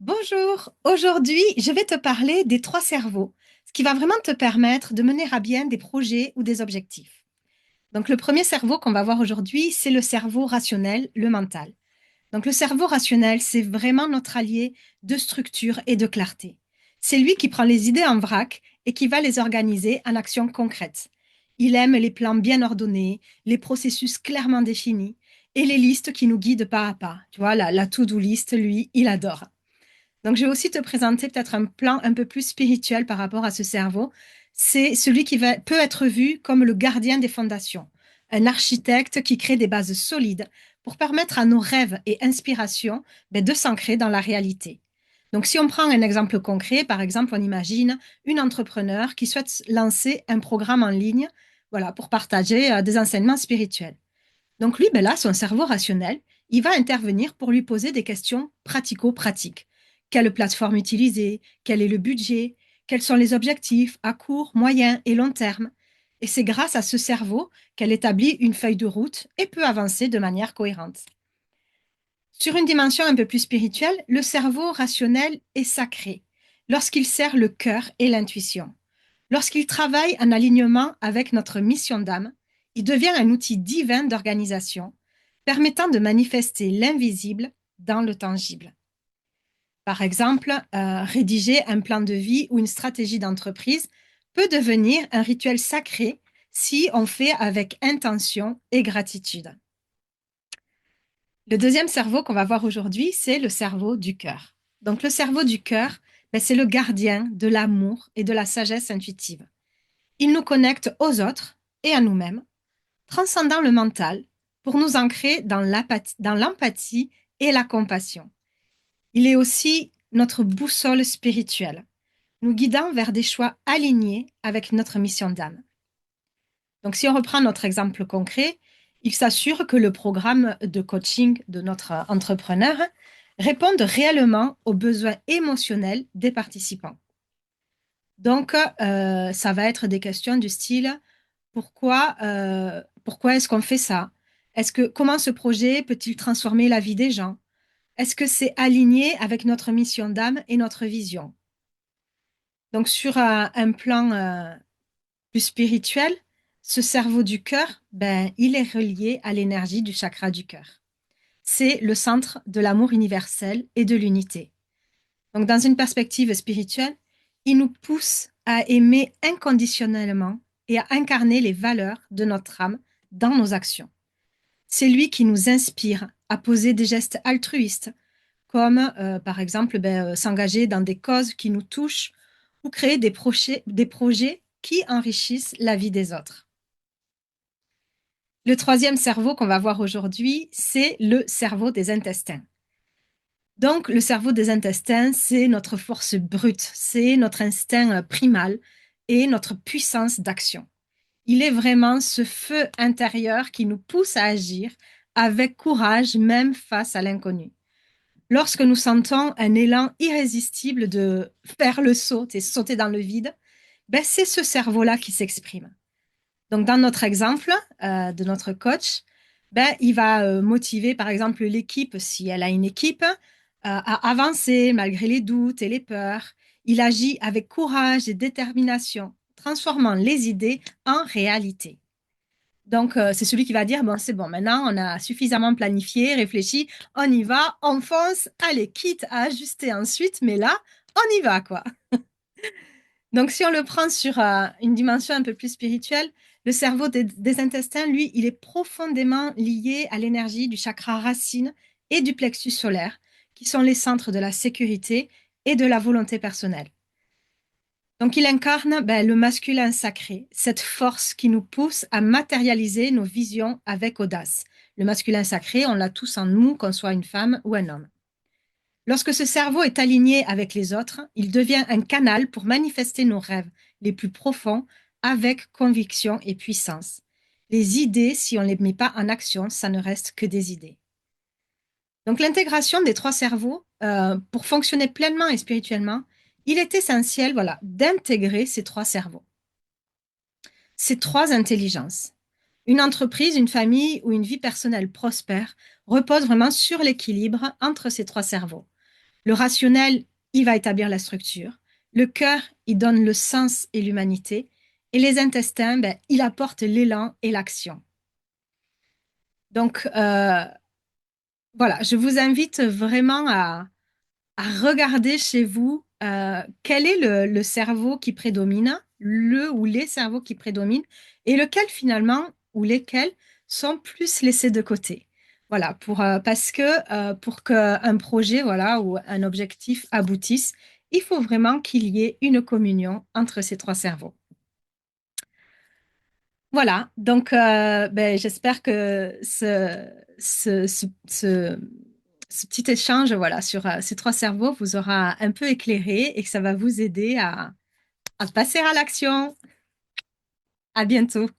Bonjour, aujourd'hui je vais te parler des trois cerveaux, ce qui va vraiment te permettre de mener à bien des projets ou des objectifs. Donc le premier cerveau qu'on va voir aujourd'hui, c'est le cerveau rationnel, le mental. Donc le cerveau rationnel, c'est vraiment notre allié de structure et de clarté. C'est lui qui prend les idées en vrac et qui va les organiser en actions concrètes. Il aime les plans bien ordonnés, les processus clairement définis et les listes qui nous guident pas à pas. Tu vois, la to-do list, lui, il adore. Donc, je vais aussi te présenter peut-être un plan un peu plus spirituel par rapport à ce cerveau. C'est celui peut être vu comme le gardien des fondations, un architecte qui crée des bases solides pour permettre à nos rêves et inspirations de s'ancrer dans la réalité. Donc, si on prend un exemple concret, par exemple, on imagine une entrepreneur qui souhaite lancer un programme en ligne, voilà, pour partager des enseignements spirituels. Donc, lui, là, son cerveau rationnel, il va intervenir pour lui poser des questions pratico-pratiques. Quelle plateforme utiliser? Quel est le budget? Quels sont les objectifs à court, moyen et long terme? Et c'est grâce à ce cerveau qu'elle établit une feuille de route et peut avancer de manière cohérente. Sur une dimension un peu plus spirituelle, le cerveau rationnel est sacré lorsqu'il sert le cœur et l'intuition. Lorsqu'il travaille en alignement avec notre mission d'âme, il devient un outil divin d'organisation, permettant de manifester l'invisible dans le tangible. Par exemple, rédiger un plan de vie ou une stratégie d'entreprise peut devenir un rituel sacré si on fait avec intention et gratitude. Le deuxième cerveau qu'on va voir aujourd'hui, c'est le cerveau du cœur. Donc le cerveau du cœur, c'est le gardien de l'amour et de la sagesse intuitive. Il nous connecte aux autres et à nous-mêmes, transcendant le mental pour nous ancrer dans l'empathie et la compassion. Il est aussi notre boussole spirituelle, nous guidant vers des choix alignés avec notre mission d'âme. Donc, si on reprend notre exemple concret, il s'assure que le programme de coaching de notre entrepreneur réponde réellement aux besoins émotionnels des participants. Donc, ça va être des questions du style pourquoi est-ce qu'on fait ça? Comment ce projet peut-il transformer la vie des gens? Est-ce que c'est aligné avec notre mission d'âme et notre vision? Donc, sur un plan plus spirituel, ce cerveau du cœur, il est relié à l'énergie du chakra du cœur. C'est le centre de l'amour universel et de l'unité. Donc, dans une perspective spirituelle, il nous pousse à aimer inconditionnellement et à incarner les valeurs de notre âme dans nos actions. C'est lui qui nous inspire à poser des gestes altruistes, comme par exemple s'engager dans des causes qui nous touchent ou créer des projets qui enrichissent la vie des autres. Le troisième cerveau qu'on va voir aujourd'hui, c'est le cerveau des intestins. Donc, le cerveau des intestins, c'est notre force brute, c'est notre instinct primal et notre puissance d'action. Il est vraiment ce feu intérieur qui nous pousse à agir avec courage, même face à l'inconnu. Lorsque nous sentons un élan irrésistible de faire le saut et sauter dans le vide, c'est ce cerveau-là qui s'exprime. Donc, dans notre exemple de notre coach, il va motiver, par exemple, l'équipe, si elle a une équipe, à avancer malgré les doutes et les peurs. Il agit avec courage et détermination, transformant les idées en réalité. Donc, c'est celui qui va dire, bon, c'est bon, maintenant, on a suffisamment planifié, réfléchi, on y va, on fonce, allez, quitte à ajuster ensuite, mais là, on y va, quoi. Donc, si on le prend sur une dimension un peu plus spirituelle, le cerveau des intestins, lui, il est profondément lié à l'énergie du chakra racine et du plexus solaire, qui sont les centres de la sécurité et de la volonté personnelle. Donc, il incarne le masculin sacré, cette force qui nous pousse à matérialiser nos visions avec audace. Le masculin sacré, on l'a tous en nous, qu'on soit une femme ou un homme. Lorsque ce cerveau est aligné avec les autres, il devient un canal pour manifester nos rêves les plus profonds avec conviction et puissance. Les idées, si on ne les met pas en action, ça ne reste que des idées. Donc l'intégration des trois cerveaux, pour fonctionner pleinement et spirituellement, il est essentiel voilà, d'intégrer ces trois cerveaux, ces trois intelligences. Une entreprise, une famille ou une vie personnelle prospère repose vraiment sur l'équilibre entre ces trois cerveaux. Le rationnel, il va établir la structure. Le cœur, il donne le sens et l'humanité. Et les intestins, ben, il apporte l'élan et l'action. Donc, voilà, je vous invite vraiment à regarder chez vous quel est le cerveau qui prédomine, le ou les cerveaux qui prédominent, et lequel finalement, ou lesquels sont plus laissés de côté. Voilà, parce que pour qu'un projet, voilà, ou un objectif aboutisse, il faut vraiment qu'il y ait une communion entre ces trois cerveaux. Voilà, donc ben, j'espère que ce petit échange voilà, sur ces trois cerveaux vous aura un peu éclairé et que ça va vous aider à passer à l'action. À bientôt.